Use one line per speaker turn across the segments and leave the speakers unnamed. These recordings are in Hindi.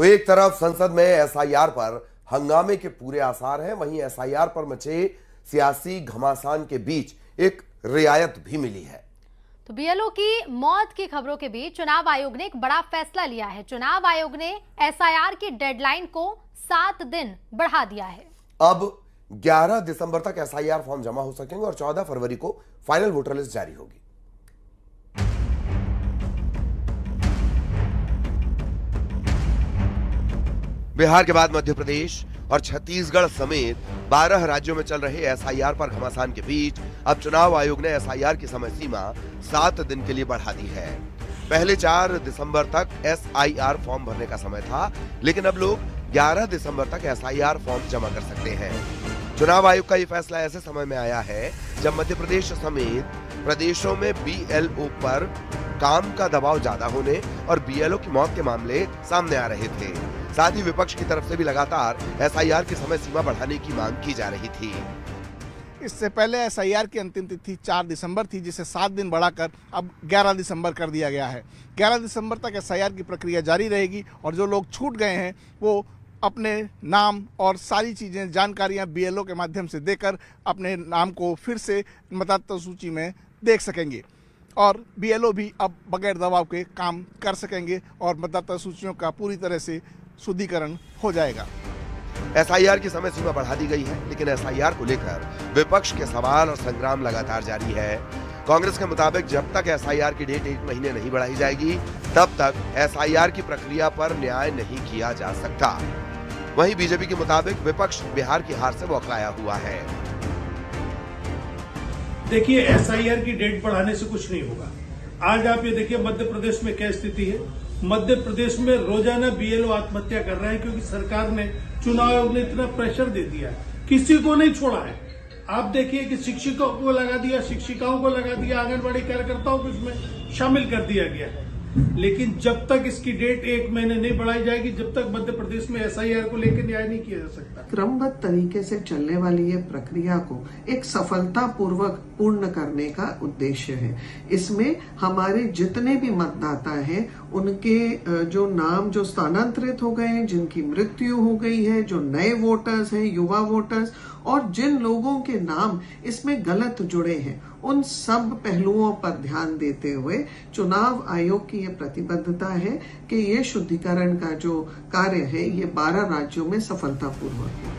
तो एक तरफ संसद में एसआईआर पर हंगामे के पूरे आसार हैं, वहीं एसआईआर पर मचे सियासी घमासान के बीच एक रियायत भी मिली है।
तो बीएलओ की मौत की खबरों के बीच चुनाव आयोग ने एक बड़ा फैसला लिया है। चुनाव आयोग ने एसआईआर की डेडलाइन को 7 दिन बढ़ा दिया है।
अब 11 दिसंबर तक एसआईआर फॉर्म जमा हो सकेंगे और 14 फरवरी को फाइनल वोटर लिस्ट जारी होगी। बिहार के बाद मध्य प्रदेश और छत्तीसगढ़ समेत 12 राज्यों में चल रहे एसआईआर पर घमासान के बीच अब चुनाव आयोग ने एसआईआर की समय सीमा 7 दिन के लिए बढ़ा दी है। पहले 4 दिसंबर तक एसआईआर फॉर्म भरने का समय था, लेकिन अब लोग 11 दिसंबर तक एसआईआर फॉर्म जमा कर सकते हैं। चुनाव आयोग का यह फैसला ऐसे समय में आया है जब मध्य प्रदेश समेत प्रदेशों में बीएलओ पर काम का दबाव ज्यादा होने और बीएलओ की मौत के मामले सामने आ रहे थे। साथ ही विपक्ष की तरफ से भी लगातार एसआईआर की समय सीमा बढ़ाने की मांग की जा रही थी।
इससे पहले एसआईआर की अंतिम तिथि 4 दिसंबर थी, जिसे 7 दिन बढ़ाकर अब 11 दिसंबर कर दिया गया है। 11 दिसंबर तक एसआईआर की प्रक्रिया जारी रहेगी और जो लोग छूट गए हैं वो अपने नाम और सारी चीज़ें जानकारियां बीएलओ के माध्यम से देकर अपने नाम को फिर से मतदाता सूची में देख सकेंगे और बीएलओ भी अब बगैर दबाव के काम कर सकेंगे और मतदाता सूचियों का पूरी तरह से शुद्धिकरण हो जाएगा।
एसआईआर की समय सीमा बढ़ा दी गई है, लेकिन एसआईआर को लेकर विपक्ष के सवाल और संग्राम लगातार जारी है। कांग्रेस के मुताबिक जब तक एसआईआर की डेट 1 महीने नहीं बढ़ाई जाएगी, तब तक एसआईआर की प्रक्रिया पर न्याय नहीं किया जा सकता। वहीं बीजेपी के मुताबिक विपक्ष बिहार की हार से बौखलाया हुआ है।
देखिए, एसआईआर की डेट बढ़ाने से कुछ नहीं होगा। आज आप ये देखिए मध्य प्रदेश में क्या स्थिति है। मध्य प्रदेश में रोजाना बीएलओ आत्महत्या कर रहे हैं क्योंकि सरकार ने, चुनाव आयोग ने इतना प्रेशर दे दिया, किसी को नहीं छोड़ा है। आप देखिए कि शिक्षकों को लगा दिया, शिक्षिकाओं को लगा दिया, आंगनबाड़ी कार्यकर्ताओं को इसमें शामिल कर दिया गया। लेकिन जब तक इसकी डेट 1 महीने नहीं बढ़ाई जाएगी, जब तक मध्य प्रदेश में एसआईआर को लेकर न्याय नहीं किया जा सकता।
क्रमबद्ध तरीके से चलने वाली ये प्रक्रिया को एक सफलता पूर्वक पूर्ण करने का उद्देश्य है। इसमें हमारे जितने भी मतदाता हैं उनके जो नाम जो स्थानांतरित हो गए हैं, जिनकी मृत्यु हो गई है, जो नए वोटर्स हैं, युवा वोटर्स और जिन लोगों के नाम इसमें गलत जुड़े हैं, उन सब पहलुओं पर ध्यान देते हुए चुनाव आयोग की यह प्रतिबद्धता है कि ये शुद्धिकरण का जो कार्य है ये 12 राज्यों में सफलतापूर्वक हो।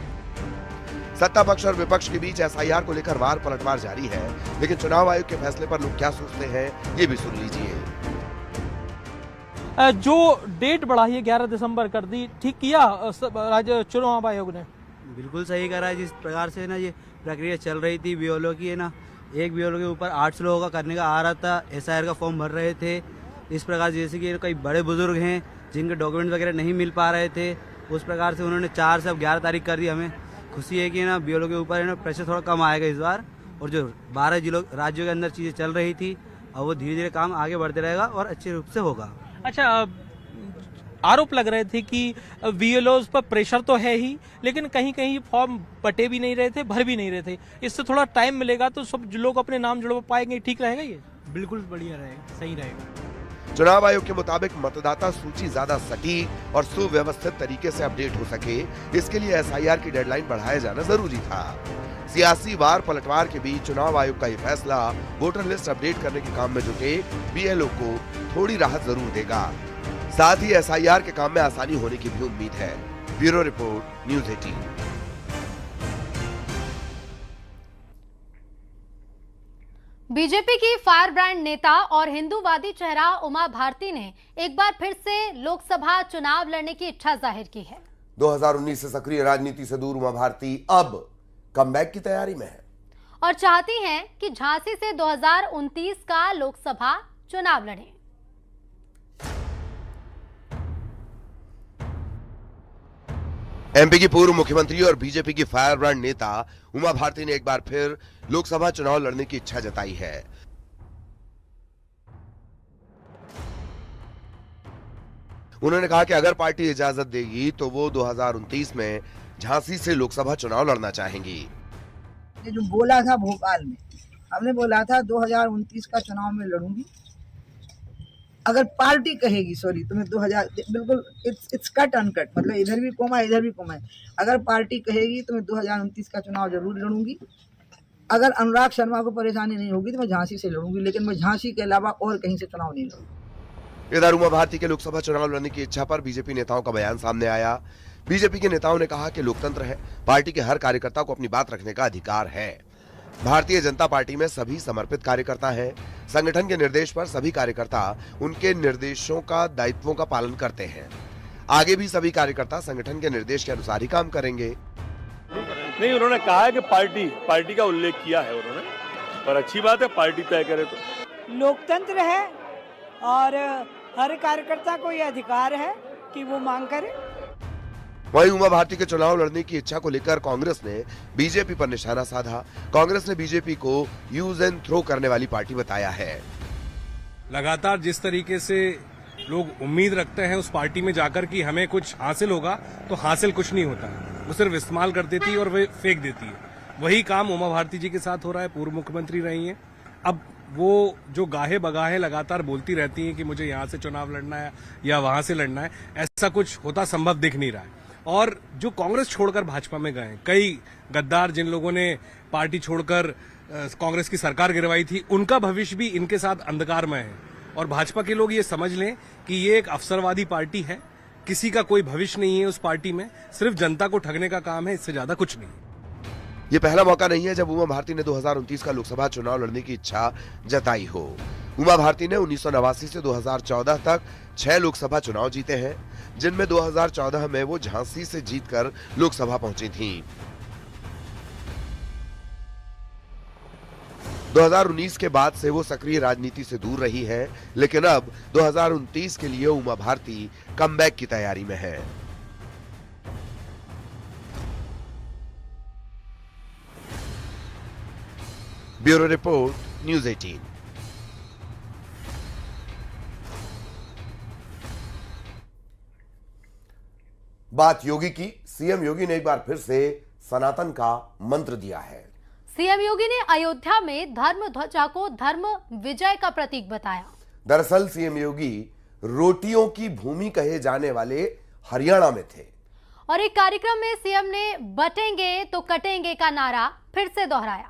सत्ता पक्ष और विपक्ष के बीच एसआईआर को लेकर वार पलटवार जारी है, लेकिन चुनाव आयोग के फैसले पर लोग क्या सोचते हैं ये भी सुन लीजिए।
जो डेट बढ़ाई है 11 दिसंबर कर दी, ठीक किया राज्य चुनाव आयोग ने?
बिल्कुल सही करा है। जिस प्रकार से ना ये प्रक्रिया चल रही थी बीएलओ की, है ना, एक बीएलओ के ऊपर 800 लोगों का करने का आ रहा था, एसआईआर का फॉर्म भर रहे थे। इस प्रकार जैसे कि कई बड़े बुजुर्ग हैं जिनके डॉक्यूमेंट वगैरह नहीं मिल पा रहे थे, उस प्रकार से उन्होंने 4 से अब 11 तारीख कर दी। हमें खुशी है कि ना बीएलओ के ऊपर है ना प्रेशर थोड़ा कम आएगा इस बार, और जो 12 जिलों राज्यों के अंदर चीज़ें चल रही थी अब वो धीरे धीरे काम आगे बढ़ते रहेगा और अच्छे रूप से होगा।
अच्छा, आरोप लग रहे थे कि बीएलओ पर प्रेशर तो है ही, लेकिन कहीं कहीं फॉर्म बटे भी नहीं रहे थे, भर भी नहीं रहे थे। इससे थोड़ा टाइम मिलेगा तो सब लोग अपने नाम जुड़वा पाएंगे, ठीक रहेगा ये?
बिल्कुल बढ़िया रहेगा, सही रहेगा।
चुनाव आयोग के मुताबिक मतदाता सूची ज्यादा सटीक और सुव्यवस्थित तरीके से अपडेट हो सके, इसके लिए एसआईआर की डेडलाइन बढ़ाया जाना जरूरी था। सियासी वार पलटवार के बीच चुनाव आयोग का ये फैसला वोटर लिस्ट अपडेट करने के काम में जुटे बीएलओ को थोड़ी राहत जरूर देगा। साथ ही एसआईआर के काम में आसानी होने की भी उम्मीद है। Bureau report, news 18।
बीजेपी की फायर ब्रांड नेता और हिंदूवादी चेहरा उमा भारती ने एक बार फिर से लोकसभा चुनाव लड़ने की इच्छा जाहिर की है।
2019 से सक्रिय राजनीति से दूर उमा भारती अब कमबैक की तैयारी में है
और चाहती हैं कि झांसी से 2029 का लोकसभा चुनाव लड़ें।
एमपी की पूर्व मुख्यमंत्री और बीजेपी की फायर ब्रांड नेता उमा भारती ने एक बार फिर लोकसभा चुनाव लड़ने की इच्छा जताई है। उन्होंने कहा कि अगर पार्टी इजाजत देगी तो वो 2029 में झांसी से लोकसभा चुनाव लड़ना चाहेंगी।
ये जो बोला था भोपाल में, हमने बोला था 2029 का चुनाव में लड़ूंगी अगर पार्टी कहेगी, सॉरी, तुम्हें 2000 बिल्कुल इट्स कट अनकट, मतलब इधर भी कोमा है इधर भी कोमा है। अगर पार्टी कहेगी तो मैं 2029 का चुनाव जरूर लड़ूंगी। अगर अनुराग शर्मा को परेशानी नहीं होगी तो मैं झांसी से लड़ूंगी, लेकिन मैं झांसी के अलावा और कहीं से चुनाव नहीं लड़ूंगी।
इधर उमा भारती के लोकसभा चुनाव लड़ने की इच्छा पर बीजेपी नेताओं का बयान सामने आया। बीजेपी के नेताओं ने कहा कि लोकतंत्र है, पार्टी के हर कार्यकर्ता को अपनी बात रखने का अधिकार है। भारतीय जनता पार्टी में सभी समर्पित कार्यकर्ता हैं। संगठन के निर्देश पर सभी कार्यकर्ता उनके निर्देशों का दायित्वों का पालन करते हैं। आगे भी सभी कार्यकर्ता संगठन के निर्देश के अनुसार ही काम करेंगे।
नहीं, उन्होंने कहा है कि पार्टी का उल्लेख किया है उन्होंने, पर अच्छी बात है, पार्टी तय करे तो।
लोकतंत्र है और हर कार्यकर्ता को यह अधिकार है कि वो मांग करे।
वहीं उमा भारती के चुनाव लड़ने की इच्छा को लेकर कांग्रेस ने बीजेपी पर निशाना साधा। कांग्रेस ने बीजेपी को यूज एंड थ्रो करने वाली पार्टी बताया है।
लगातार जिस तरीके से लोग उम्मीद रखते हैं उस पार्टी में जाकर कि हमें कुछ हासिल होगा, तो हासिल कुछ नहीं होता। वो सिर्फ इस्तेमाल कर देती है और वे फेंक देती है। वही काम उमा भारती जी के साथ हो रहा है। पूर्व मुख्यमंत्री रही हैं, अब वो जो गाहे बगाहे लगातार बोलती रहती हैं कि मुझे यहाँ से चुनाव लड़ना है या वहां से लड़ना है, ऐसा कुछ होता संभव दिख नहीं रहा है। और जो कांग्रेस छोड़कर भाजपा में गए, कई गद्दार जिन लोगों ने पार्टी छोड़कर कांग्रेस की सरकार गिरवाई थी, उनका भविष्य भी इनके साथ अंधकारमय है। और भाजपा के लोग ये समझ लें कि ये एक अवसरवादी पार्टी है, किसी का कोई भविष्य नहीं है उस पार्टी में, सिर्फ जनता को ठगने का काम है, इससे ज्यादा कुछ नहीं।
ये पहला मौका नहीं है जब उमा भारती ने 2029 का लोकसभा चुनाव लड़ने की इच्छा जताई हो। उमा भारती ने 1989 से 2014 तक 6 लोकसभा चुनाव जीते हैं, जिनमें 2014 में वो झांसी से जीतकर लोकसभा पहुंची थीं। 2019 के बाद से वो सक्रिय राजनीति से दूर रही है, लेकिन अब 2029 के लिए उमा भारती कमबैक की तैयारी में है। Bureau report, news 18। बात योगी की। सीएम योगी ने एक बार फिर से सनातन का मंत्र दिया है।
सीएम योगी ने अयोध्या में धर्म ध्वजा को धर्म विजय का प्रतीक बताया।
दरअसल सीएम योगी रोटियों की भूमि कहे जाने वाले हरियाणा में थे
और एक कार्यक्रम में सीएम ने बटेंगे तो कटेंगे का नारा फिर से दोहराया।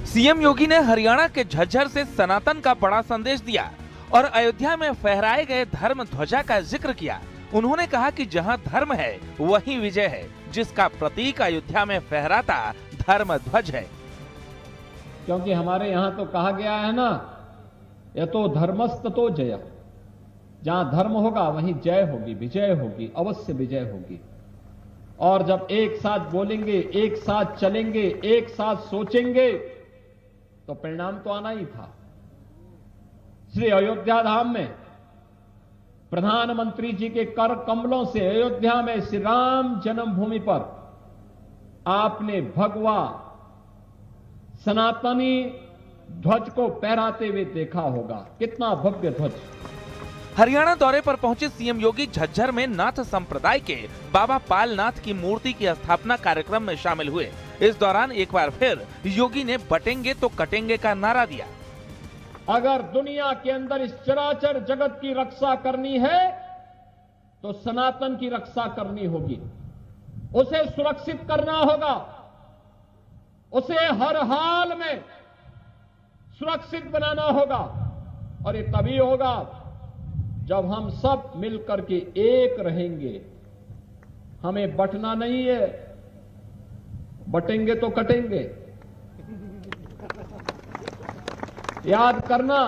सीएम योगी ने हरियाणा के झज्जर से सनातन का बड़ा संदेश दिया और अयोध्या में फहराए गए धर्म ध्वजा का जिक्र किया। उन्होंने कहा कि जहां धर्म है वहीं विजय है, जिसका प्रतीक अयोध्या में फहराता धर्म ध्वज है।
क्योंकि हमारे यहाँ तो कहा गया है ना, ये तो धर्मस्त तो जय, जहां धर्म होगा वहीं जय होगी, विजय होगी, अवश्य विजय होगी। और जब एक साथ बोलेंगे, एक साथ चलेंगे, एक साथ सोचेंगे, तो परिणाम तो आना ही था। श्री अयोध्या धाम में प्रधानमंत्री जी के कर कमलों से अयोध्या में श्री राम जन्मभूमि पर आपने भगवा सनातनी ध्वज को फहराते हुए देखा होगा। कितना भव्य ध्वज।
हरियाणा दौरे पर पहुंचे सीएम योगी झज्जर में नाथ संप्रदाय के बाबा पालनाथ की मूर्ति की स्थापना कार्यक्रम में शामिल हुए। इस दौरान एक बार फिर योगी ने बटेंगे तो कटेंगे का नारा दिया।
अगर दुनिया के अंदर इस चराचर जगत की रक्षा करनी है तो सनातन की रक्षा करनी होगी, उसे सुरक्षित करना होगा, उसे हर हाल में सुरक्षित बनाना होगा। और ये तभी होगा जब हम सब मिलकर के एक रहेंगे। हमें बटना नहीं है, बटेंगे तो कटेंगे। याद करना,